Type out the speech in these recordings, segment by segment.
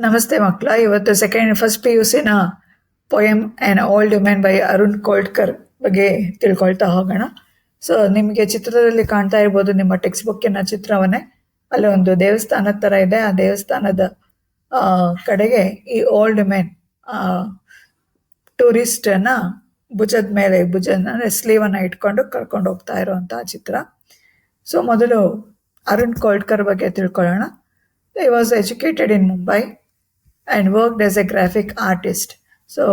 ನಮಸ್ತೆ ಮಕ್ಕಳ. ಇವತ್ತು ಫಸ್ಟ್ ಪಿ ಯು ಸಿನ poem an old woman by Arun Kolatkar ಬಗ್ಗೆ ತಿಳ್ಕೊಳ್ತಾ ಹೋಗೋಣ. ಸೊ ನಿಮಗೆ ಚಿತ್ರದಲ್ಲಿ ಕಾಣ್ತಾ ಇರ್ಬೋದು ನಿಮ್ಮ ಟೆಕ್ಸ್ಟ್ ಬುಕ್ಕಿನ ಚಿತ್ರವನ್ನೇ. ಅಲ್ಲಿ ಒಂದು ದೇವಸ್ಥಾನದ ಥರ ಇದೆ. ಆ ದೇವಸ್ಥಾನದ ಕಡೆಗೆ ಈ ಓಲ್ಡ್ ವುಮೆನ್ ಟೂರಿಸ್ಟನ್ನ ಭುಜದ ಮೇಲೆ ಅಂದರೆ ಸ್ಲೀವನ್ನು ಇಟ್ಕೊಂಡು ಕರ್ಕೊಂಡು ಹೋಗ್ತಾ ಇರುವಂಥ ಚಿತ್ರ. ಸೊ ಮೊದಲು ಅರುಣ್ ಕೋಲ್ಟ್ಕರ್ ಬಗ್ಗೆ ತಿಳ್ಕೊಳ್ಳೋಣ. He was educated in Mumbai and worked as a graphic artist. So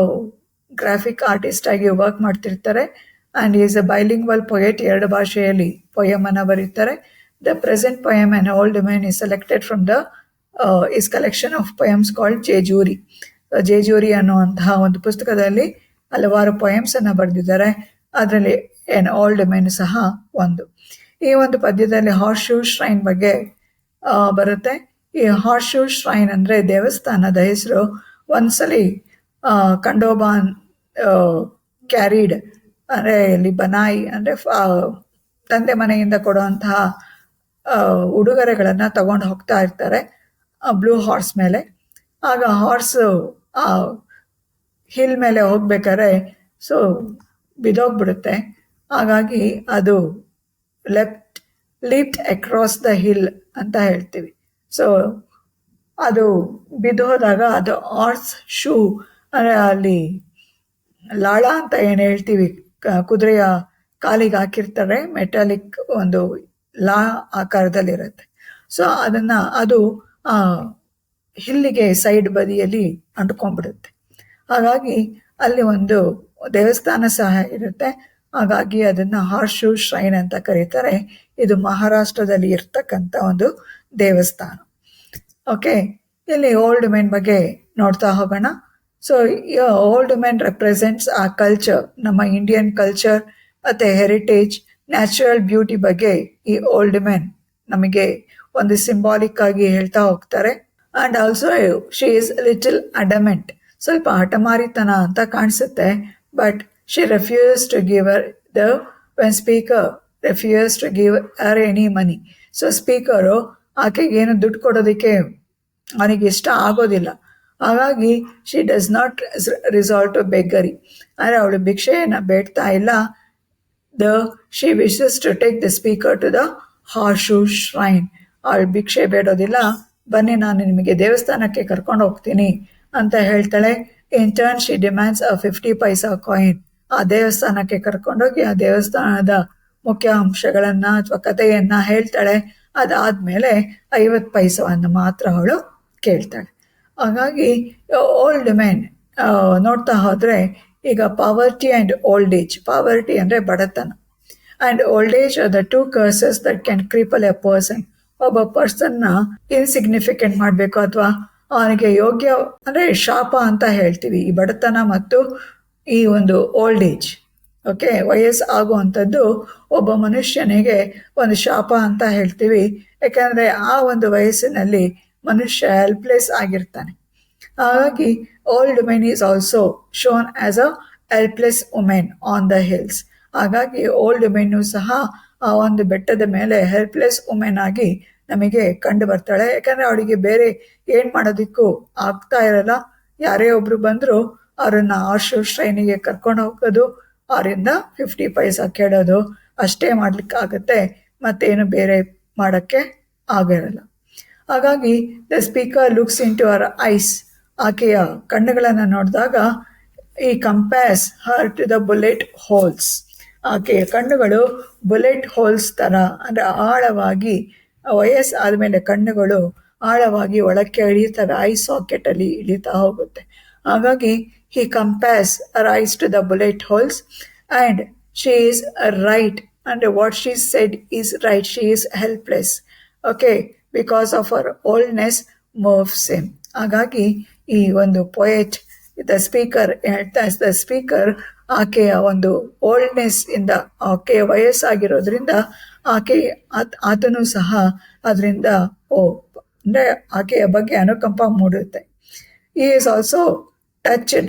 graphic artist ಆಗಿ ವರ್ಕ್ ಮಾಡ್ತಿರ್ತಾರೆ. And is a bilingual poet. 2 ಭಾಷೆಯಲ್ಲಿ ಪೊಯಮನ್ನು ಬರೀತಾರೆ. The present poem an old woman is selected from the is collection of poems called Jejuri. Jejuri ಅನ್ನುವಂತಹ ಒಂದು ಪುಸ್ತಕದಲ್ಲಿ ಹಲವಾರು ಪೊಯಮ್ಸನ್ನು ಬರೆದಿದ್ದಾರೆ. ಅದರಲ್ಲಿ ಎನ್ ಓಲ್ಡ್ ವುಮೆನ್ ಸಹ ಒಂದು. ಈ ಒಂದು ಪದ್ಯದಲ್ಲಿ ಹಾರ್ಸ್ ಶೂ ಶ್ರೈನ್ ಬಗ್ಗೆ ಬರುತ್ತೆ. ಈ ಹಾರ್ಸ್ ಶೂ ಶ್ರೈನ್ ಅಂದರೆ ದೇವಸ್ಥಾನದ ಹೆಸರು. ಒಂದ್ಸಲಿ ಖಂಡೋಬಾನ್ ಕ್ಯಾರಿಡ್ ಅಂದರೆ ಇಲ್ಲಿ ಬನಾಯಿ ಅಂದರೆ ತಂದೆ ಮನೆಯಿಂದ ಕೊಡುವಂತಹ ಉಡುಗೊರೆಗಳನ್ನು ತಗೊಂಡು ಹೋಗ್ತಾ ಇರ್ತಾರೆ ಬ್ಲೂ ಹಾರ್ಸ್ ಮೇಲೆ. ಆಗ ಹಾರ್ಸು ಹಿಲ್ ಮೇಲೆ ಹೋಗ್ಬೇಕಾದ್ರೆ ಸೊ ಬಿದೋಗ್ಬಿಡುತ್ತೆ. ಹಾಗಾಗಿ ಅದು ಲಿಫ್ಟ್ ಅಕ್ರಾಸ್ ದ ಹಿಲ್ ಅಂತ ಹೇಳ್ತೀವಿ. ಸೊ ಅದು ಬಿದ್ದೋದಾಗ ಅದು ಹಾರ್ಸ್ ಶೂ ಅಂದರೆ ಅಲ್ಲಿ ಲಾಳ ಅಂತ ಏನು ಹೇಳ್ತೀವಿ, ಕುದುರೆಯ ಕಾಲಿಗೆ ಹಾಕಿರ್ತಾರೆ, ಮೆಟಾಲಿಕ್ ಒಂದು ಲಾ ಆಕಾರದಲ್ಲಿರುತ್ತೆ. ಸೊ ಅದು ಹಿಲ್ಲಿಗೆ ಸೈಡ್ ಬದಿಯಲ್ಲಿ ಅಂಟ್ಕೊಂಡ್ಬಿಡುತ್ತೆ. ಹಾಗಾಗಿ ಅಲ್ಲಿ ಒಂದು ದೇವಸ್ಥಾನ ಸಹ ಇರುತ್ತೆ. ಹಾಗಾಗಿ ಅದನ್ನು ಹಾರ್ಸ್ ಶೂ ಶ್ರೈನ್ ಅಂತ ಕರೀತಾರೆ. ಇದು ಮಹಾರಾಷ್ಟ್ರದಲ್ಲಿ ಇರ್ತಕ್ಕಂಥ ಒಂದು ದೇವಸ್ಥಾನ. ಓಕೆ, ಇಲ್ಲಿ ಓಲ್ಡ್ ವುಮೆನ್ ಬಗ್ಗೆ ನೋಡ್ತಾ ಹೋಗೋಣ. ಸೊ ಓಲ್ಡ್ ವುಮೆನ್ ರೆಪ್ರೆಸೆಂಟ್ಸ್ ಆ ಕಲ್ಚರ್, ನಮ್ಮ ಇಂಡಿಯನ್ ಕಲ್ಚರ್ ಮತ್ತು ಹೆರಿಟೇಜ್, ನ್ಯಾಚುರಲ್ ಬ್ಯೂಟಿ ಬಗ್ಗೆ ಈ ಓಲ್ಡ್ ವುಮೆನ್ ನಮಗೆ ಒಂದು ಸಿಂಬಾಲಿಕ್ ಆಗಿ ಹೇಳ್ತಾ ಹೋಗ್ತಾರೆ. And also she is little adamant. ಸ್ವಲ್ಪ ಹಠಮಾರಿತನ ಅಂತ ಕಾಣಿಸುತ್ತೆ. But she refuse to give when speaker refuse to give her any money. So speaker ಆಕೆಗೆ ಏನು ದುಡ್ಡು ಕೊಡೋದಕ್ಕೆ ಅವನಿಗೆ ಇಷ್ಟ ಆಗೋದಿಲ್ಲ. ಹಾಗಾಗಿ she does not resort to beggary, ಅಂದರೆ ಅವಳು ಭಿಕ್ಷೆಯನ್ನು ಬೇಡ್ತಾ ಇಲ್ಲ. She wishes to take the speaker to the horseshoe shrine. ಅವಳು ಭಿಕ್ಷೆ ಬೇಡೋದಿಲ್ಲ, ಬನ್ನಿ ನಾನು ನಿಮಗೆ ದೇವಸ್ಥಾನಕ್ಕೆ ಕರ್ಕೊಂಡು ಹೋಗ್ತೀನಿ ಅಂತ ಹೇಳ್ತಾಳೆ. In turn she demands a 50 paisa coin. ಆ ದೇವಸ್ಥಾನಕ್ಕೆ ಕರ್ಕೊಂಡೋಗಿ ಆ ದೇವಸ್ಥಾನದ ಮುಖ್ಯ ಅಂಶಗಳನ್ನು ಅಥವಾ ಕಥೆಯನ್ನು ಹೇಳ್ತಾಳೆ. ಅದಾದಮೇಲೆ 50 ಪೈಸವನ್ನು ಮಾತ್ರ ಅವಳು ಕೇಳ್ತಾಳೆ. ಹಾಗಾಗಿ ಓಲ್ಡ್ ಮೆನ್ ನೋಡ್ತಾ ಹೋದರೆ ಈಗ poverty and old age. Poverty ಅಂದರೆ ಬಡತನ, and old age are the 2 curses that can cripple a person. ಒಬ್ಬ ಪರ್ಸನ್ನ ಇನ್ಸಿಗ್ನಿಫಿಕೆಂಟ್ ಮಾಡಬೇಕು ಅಥವಾ ಅವನಿಗೆ ಯೋಗ್ಯ ಅಂದರೆ ಶಾಪ ಅಂತ ಹೇಳ್ತೀವಿ ಈ ಬಡತನ ಮತ್ತು ಈ ಒಂದು ಓಲ್ಡ್ ಏಜ್. ಓಕೆ, ವಯಸ್ಸು ಆಗುವಂಥದ್ದು ಒಬ್ಬ ಮನುಷ್ಯನಿಗೆ ಒಂದು ಶಾಪ ಅಂತ ಹೇಳ್ತೀವಿ. ಯಾಕಂದರೆ ಆ ಒಂದು ವಯಸ್ಸಿನಲ್ಲಿ ಮನುಷ್ಯ ಹೆಲ್ಪ್ಲೆಸ್ ಆಗಿರ್ತಾನೆ. ಹಾಗಾಗಿ old woman is also shown as a helpless women on the hills. ಹಾಗಾಗಿ ಓಲ್ಡ್ ವುಮೆನ್ನು ಸಹ ಆ ಒಂದು ಬೆಟ್ಟದ ಮೇಲೆ ಹೆಲ್ಪ್ಲೆಸ್ ವುಮೆನ್ ಆಗಿ ನಮಗೆ ಕಂಡು ಬರ್ತಾಳೆ. ಯಾಕಂದರೆ ಅವಳಿಗೆ ಬೇರೆ ಏನು ಮಾಡೋದಕ್ಕೂ ಆಗ್ತಾ ಇರಲ್ಲ. ಯಾರೇ ಒಬ್ಬರು ಬಂದರೂ ಅವರನ್ನು ಹಾರ್ಸ್ ಶೂ ಶ್ರೈನಿಗೆ ಕರ್ಕೊಂಡು ಹೋಗೋದು, ಅವರಿಂದ 50 ಪೈಸಾ ಕೇಳೋದು ಅಷ್ಟೇ ಮಾಡಲಿಕ್ಕಾಗತ್ತೆ, ಮತ್ತೇನು ಬೇರೆ ಮಾಡೋಕ್ಕೆ ಆಗಿರಲ್ಲ. ಹಾಗಾಗಿ the speaker looks into our eyes. ಆಕೆಯ ಕಣ್ಣುಗಳನ್ನು ನೋಡಿದಾಗ ಈ compares her to the bullet holes. ಆಕೆಯ ಕಣ್ಣುಗಳು ಬುಲೆಟ್ ಹೋಲ್ಸ್ ಥರ, ಅಂದರೆ ಆಳವಾಗಿ ವಯಸ್ಸು ಆದಮೇಲೆ ಕಣ್ಣುಗಳು ಆಳವಾಗಿ ಒಳಕ್ಕೆ ಇಳಿತವೆ, ಐ ಸಾಕೆಟಲ್ಲಿ ಇಳಿತಾ ಹೋಗುತ್ತೆ. ಹಾಗಾಗಿ he compares her eyes to the bullet holes, and she is right, and what she said is right. She is helpless, okay, because of her oldness moves him. ಹಾಗಾಗಿ ಈ ಒಂದು ಪೊಯೆಟ್ ದ ಸ್ಪೀಕರ್ ಹೇಳ್ತಾ the speaker ಆಕೆಯ ಒಂದು ಓಲ್ಡ್ನೆಸ್ ಇಂದ, ಆಕೆಯ ವಯಸ್ಸಾಗಿರೋದ್ರಿಂದ ಆತನೂ ಸಹ ಅದರಿಂದ ಅಂದರೆ ಆಕೆಯ ಬಗ್ಗೆ ಅನುಕಂಪ ಮೂಡುತ್ತೆ. he is also touched.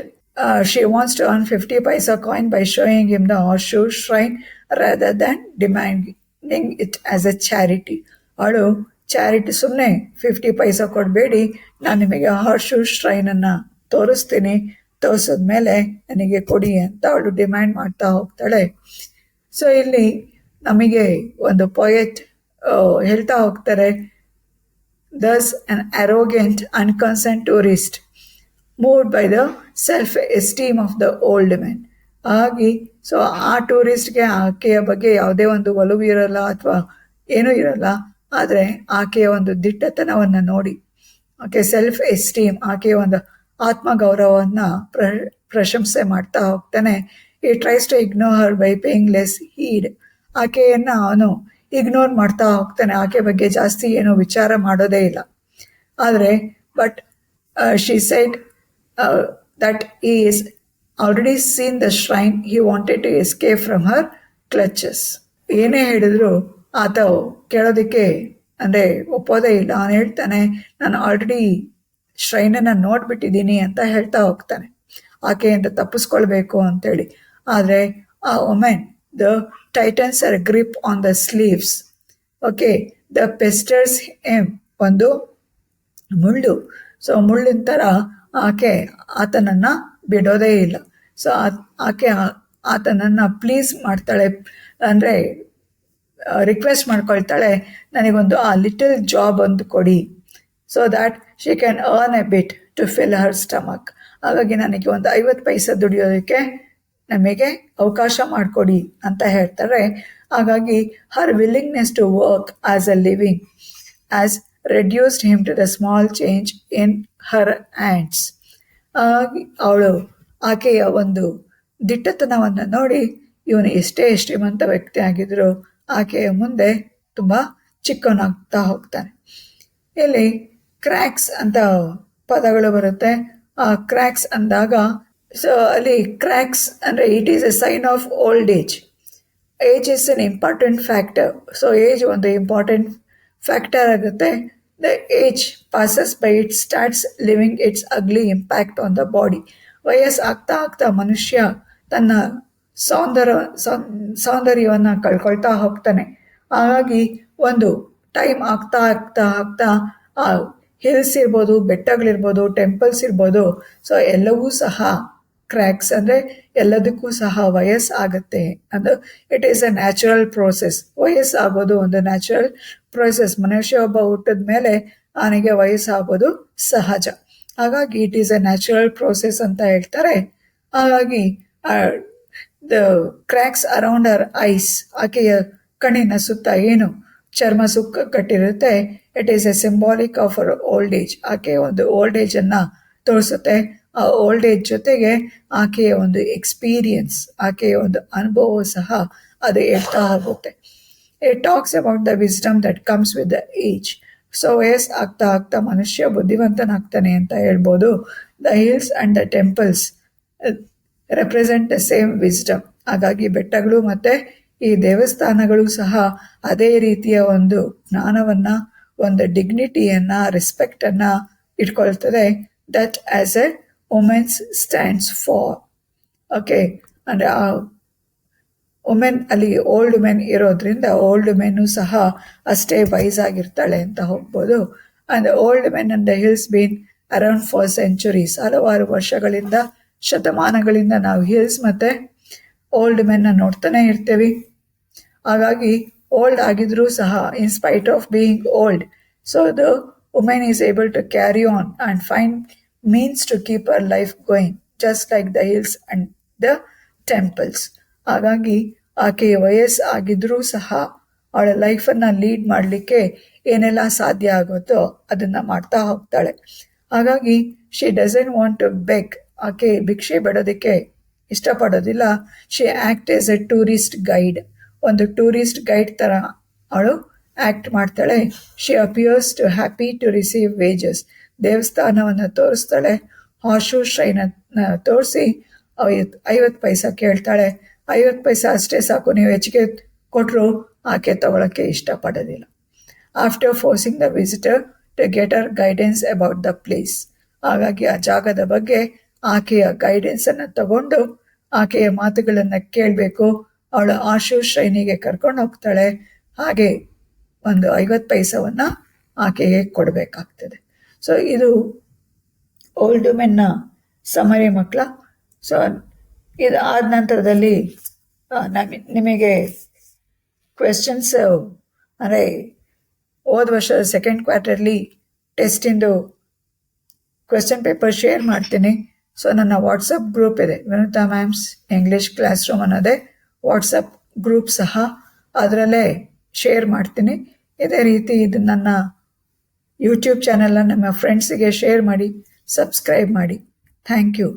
She wants to earn 50 paisa coin by showing him the horseshoe shrine rather than demanding it as a charity. ಅವಳು ಚಾರಿಟಿ ಸುಮ್ಮನೆ 50 ಪೈಸಾ ಕೊಡಬೇಡಿ, ನಾನು ನಿಮಗೆ ಹಾರ್ಶು ಶ್ರೈನನ್ನು ತೋರಿಸ್ತೀನಿ, ತೋರಿಸಿದ್ಮೇಲೆ ನನಗೆ ಕೊಡಿ ಅಂತ ಅವಳು ಡಿಮ್ಯಾಂಡ್ ಮಾಡ್ತಾ ಹೋಗ್ತಾಳೆ. ಸೊ ಇಲ್ಲಿ ನಮಗೆ ಒಂದು ಪೊಯೆಟ್ ಹೇಳ್ತಾ ಹೋಗ್ತಾರೆ, thus an arrogant unconcerned tourist moved by the self esteem of the old men. ಹಾಗಾಗಿ ಸೊ ಆ ಟೂರಿಸ್ಟ್ಗೆ ಆಕೆಯ ಬಗ್ಗೆ ಯಾವುದೇ ಒಂದು ಒಲವು ಇರಲ್ಲ ಅಥವಾ ಏನೂ ಇರಲ್ಲ, ಆದರೆ ಆಕೆಯ ಒಂದು ದಿಟ್ಟತನವನ್ನು ನೋಡಿ, ಆಕೆ ಸೆಲ್ಫ್ ಎಸ್ಟೀಮ್, ಆಕೆಯ ಒಂದು ಆತ್ಮಗೌರವವನ್ನು ಪ್ರಶಂಸೆ ಮಾಡ್ತಾ ಹೋಗ್ತಾನೆ. ಈ tries to ignore her by paying less heed. ಆಕೆಯನ್ನು ಅವನು ಇಗ್ನೋರ್ ಮಾಡ್ತಾ ಹೋಗ್ತಾನೆ, ಆಕೆ ಬಗ್ಗೆ ಜಾಸ್ತಿ ಏನು ವಿಚಾರ ಮಾಡೋದೇ ಇಲ್ಲ. ಆದರೆ but she said that he is already seen the shrine, he wanted to escape from her clutches. ಏನೇ ಹೇಳಿದ್ರು ಆತ ಕೇಳೋದಕ್ಕೆ ಅಂದರೆ ಒಪ್ಪೋದೇ ಇಲ್ಲ. ಅವನು ಹೇಳ್ತಾನೆ, ನಾನು ಆಲ್ರೆಡಿ ಶ್ರೈನನ್ನು ನೋಡ್ಬಿಟ್ಟಿದ್ದೀನಿ ಅಂತ ಹೇಳ್ತಾ ಹೋಗ್ತಾನೆ, ಆಕೆಯಿಂದ ತಪ್ಪಿಸ್ಕೊಳ್ಬೇಕು ಅಂತೇಳಿ. ಆದರೆ ಆ women, the titans are grip on the sleeves, okay, the pesters um, ಒಂದು ಮುಳ್ಳು. ಸೊ ಮುಳ್ಳಿನ ಥರ ಆಕೆ ಆತನನ್ನು ಬಿಡೋದೇ ಇಲ್ಲ. ಸೊ ಆಕೆ ಆತನನ್ನು ಪ್ಲೀಸ್ ಮಾಡ್ತಾಳೆ, ಅಂದರೆ ರಿಕ್ವೆಸ್ಟ್ ಮಾಡ್ಕೊಳ್ತಾಳೆ, ನನಗೊಂದು ಆ ಲಿಟಲ್ ಜಾಬ್ ಒಂದು ಕೊಡಿ, so that she can earn a bit to fill her stomach. ಹಾಗಾಗಿ ನನಗೆ ಒಂದು 50 ಪೈಸೆ ದುಡಿಯೋದಕ್ಕೆ ನಮಗೆ ಅವಕಾಶ ಮಾಡಿಕೊಡಿ ಅಂತ ಹೇಳ್ತಾರೆ. ಹಾಗಾಗಿ her willingness to work as a living as reduced him to the small change in her hands. ಅವಳು ಆಕೆಯ ಒಂದು ದಿಟ್ಟತನವನ್ನು ನೋಡಿ ಇವನು ಎಷ್ಟೇ ಶ್ರೀಮಂತ ವ್ಯಕ್ತಿ ಆಗಿದ್ದರೂ ಆಕೆಯ ಮುಂದೆ ತುಂಬ ಚಿಕ್ಕವನಾಗ್ತಾ ಹೋಗ್ತಾನೆ. ಇಲ್ಲಿ ಕ್ರ್ಯಾಕ್ಸ್ ಅಂತ ಪದಗಳು ಬರುತ್ತೆ. ಆ ಕ್ರ್ಯಾಕ್ಸ್ ಅಂದಾಗ ಸೊ ಅಲ್ಲಿ ಕ್ರ್ಯಾಕ್ಸ್ ಅಂದರೆ it is a sign of old age. Age is an important factor. So age ಒಂದು ಇಂಪಾರ್ಟೆಂಟ್ ಫ್ಯಾಕ್ಟರ್ ಆಗುತ್ತೆ. The age passes by it starts living its ugly impact on the body. ವಯಸ್ಸು ಆಗ್ತಾ ಆಗ್ತಾ ಮನುಷ್ಯ ತನ್ನ ಸೌಂದರ್ಯವನ್ನು ಕಳ್ಕೊಳ್ತಾ ಹೋಗ್ತಾನೆ. ಹಾಗಾಗಿ ಒಂದು ಟೈಮ್ ಆಗ್ತಾ ಆಗ್ತಾ ಆಗ್ತಾ ಆ ಹಿಲ್ಸ್ ಇರ್ಬೋದು, ಬೆಟ್ಟಗಳಿರ್ಬೋದು, ಟೆಂಪಲ್ಸ್ ಇರ್ಬೋದು, ಸೊ ಎಲ್ಲವೂ ಸಹ ಕ್ರ್ಯಾಕ್ಸ್, ಅಂದರೆ ಎಲ್ಲದಕ್ಕೂ ಸಹ ವಯಸ್ಸಾಗುತ್ತೆ. ಅದು it is a natural process. ವಯಸ್ಸಾಗೋದು ಒಂದು ನ್ಯಾಚುರಲ್ ಪ್ರೋಸೆಸ್. ಮನುಷ್ಯ ಒಬ್ಬ ಹುಟ್ಟಿದ ಮೇಲೆ ಅವನಿಗೆ ವಯಸ್ಸಾಗೋದು ಸಹಜ. ಹಾಗಾಗಿ it is a natural process ಅಂತ ಹೇಳ್ತಾರೆ. ಹಾಗಾಗಿ the cracks around her eyes, ಆಕೆಯ ಕಣ್ಣಿನ ಸುತ್ತ ಏನು ಚರ್ಮ ಸುಕ್ಕ ಕಟ್ಟಿರುತ್ತೆ, it is a symbolic of our old age. ಆಕೆಯ ಒಂದು ಓಲ್ಡ್ ಏಜನ್ನು ತೋರಿಸುತ್ತೆ. ಆ ಓಲ್ಡ್ ಏಜ್ ಜೊತೆಗೆ ಆಕೆಯ ಒಂದು ಎಕ್ಸ್ಪೀರಿಯನ್ಸ್, ಆಕೆಯ ಒಂದು ಅನುಭವ ಸಹ ಅದು ಹೇಳ್ತಾ ಹೋಗುತ್ತೆ. It talks about the wisdom that comes with the age. So ವಯಸ್ಸು ಆಗ್ತಾ ಆಗ್ತಾ ಮನುಷ್ಯ ಬುದ್ಧಿವಂತನಾಗ್ತಾನೆ ಅಂತ ಹೇಳ್ಬೋದು. The hills and the temples represent the same wisdom. ಹಾಗಾಗಿ ಬೆಟ್ಟಗಳು ಮತ್ತು ಈ ದೇವಸ್ಥಾನಗಳು ಸಹ ಅದೇ ರೀತಿಯ ಒಂದು ಜ್ಞಾನವನ್ನು, ಒಂದು ಡಿಗ್ನಿಟಿಯನ್ನು, ರೆಸ್ಪೆಕ್ಟನ್ನು ಇಟ್ಕೊಳ್ತದೆ. That as a woman's stands for. Okay, ಅಂದರೆ ಆ ವುಮೆನ್ ಅಲ್ಲಿ ಓಲ್ಡ್ ವುಮೆನ್ ಇರೋದ್ರಿಂದ ಓಲ್ಡ್ ವುಮೆನ್ನು ಸಹ ಅಷ್ಟೇ ವಯಸ್ಸಾಗಿರ್ತಾಳೆ ಅಂತ ಹೋಗ್ಬೋದು. And old woman and the hills been around for centuries. ಹಲವಾರು ವರ್ಷಗಳಿಂದ, ಶತಮಾನಗಳಿಂದ ನಾವು ಹಿಲ್ಸ್ ಮತ್ತು ಓಲ್ಡ್ ವುಮೆನ್ನ ನೋಡ್ತಾನೆ ಇರ್ತೀವಿ. ಹಾಗಾಗಿ ಓಲ್ಡ್ ಆಗಿದ್ರೂ ಸಹ, in spite of being old, so the women is able to carry on and find means to keep our life going, just like the hills and the temples. ಹಾಗಾಗಿ ಆಕೆಯ ವಯಸ್ಸು ಆಗಿದ್ರೂ ಸಹ ಅವಳ ಲೈಫನ್ನು ಲೀಡ್ ಮಾಡಲಿಕ್ಕೆ ಏನೆಲ್ಲ ಸಾಧ್ಯ ಆಗುತ್ತೋ ಅದನ್ನು ಮಾಡ್ತಾ ಹೋಗ್ತಾಳೆ. ಹಾಗಾಗಿ she doesn't want to beg. ಆಕೆ ಭಿಕ್ಷೆ ಬಿಡೋದಕ್ಕೆ ಇಷ್ಟಪಡೋದಿಲ್ಲ. She act as a tourist guide. ಒಂದು ಟೂರಿಸ್ಟ್ ಗೈಡ್ ಥರ ಅವಳು ಆ್ಯಕ್ಟ್ ಮಾಡ್ತಾಳೆ. She appears to happy to receive wages. ದೇವಸ್ಥಾನವನ್ನು ತೋರಿಸ್ತಾಳೆ, ಹಾರ್ಶು ಶ್ರೈನನ್ನು ತೋರಿಸಿ 50 ಪೈಸಾ ಕೇಳ್ತಾಳೆ. 50 ಪೈಸಾ ಅಷ್ಟೇ ಸಾಕು, ನೀವು ಹೆಚ್ಚಿಗೆ ಕೊಟ್ಟರು ಆಕೆ ತಗೊಳ್ಳೋಕ್ಕೆ ಇಷ್ಟಪಡೋದಿಲ್ಲ. After forcing the visitor to get our guidance about the place. ಹಾಗಾಗಿ ಆ ಜಾಗದ ಬಗ್ಗೆ ಆಕೆಯ ಗೈಡೆನ್ಸನ್ನು ತಗೊಂಡು ಆಕೆಯ ಮಾತುಗಳನ್ನು ಕೇಳಬೇಕು. ಅವಳು ಆಶು ಶ್ರೈನಿಗೆ ಕರ್ಕೊಂಡು ಹೋಗ್ತಾಳೆ. ಹಾಗೆ ಒಂದು 50 ಪೈಸವನ್ನು ಆಕೆಗೆ ಕೊಡಬೇಕಾಗ್ತದೆ. ಸೊ ಇದು ಓಲ್ಡ್ ವುಮೆನ್ನ ಸಮರಿ ಮಕ್ಕಳ. ಸೊ ಇದು ಆದ ನಂತರದಲ್ಲಿ ನಿಮಗೆ ಕ್ವೆಶನ್ಸ್ ಅಂದರೆ ಹೋದ ವರ್ಷದ ಸೆಕೆಂಡ್ ಕ್ವಾರ್ಟರ್ಲಿ ಟೆಸ್ಟಿಂದು ಕ್ವೆಶನ್ ಪೇಪರ್ ಶೇರ್ ಮಾಡ್ತೀನಿ. ಸೊ ನನ್ನ ವಾಟ್ಸಪ್ ಗ್ರೂಪ್ ಇದೆ, Vinutha ma'am's English classroom ಅನ್ನೋದೇ ವಾಟ್ಸಪ್ ಗ್ರೂಪ್ ಸಹ, ಅದರಲ್ಲೇ ಶೇರ್ ಮಾಡ್ತೀನಿ. ಇದೇ ರೀತಿ ಇದು ನನ್ನ ಯೂಟ್ಯೂಬ್ ಚಾನಲ್ನ ನಿಮ್ಮ ಫ್ರೆಂಡ್ಸಿಗೆ ಶೇರ್ ಮಾಡಿ, ಸಬ್ಸ್ಕ್ರೈಬ್ ಮಾಡಿ. Thank you.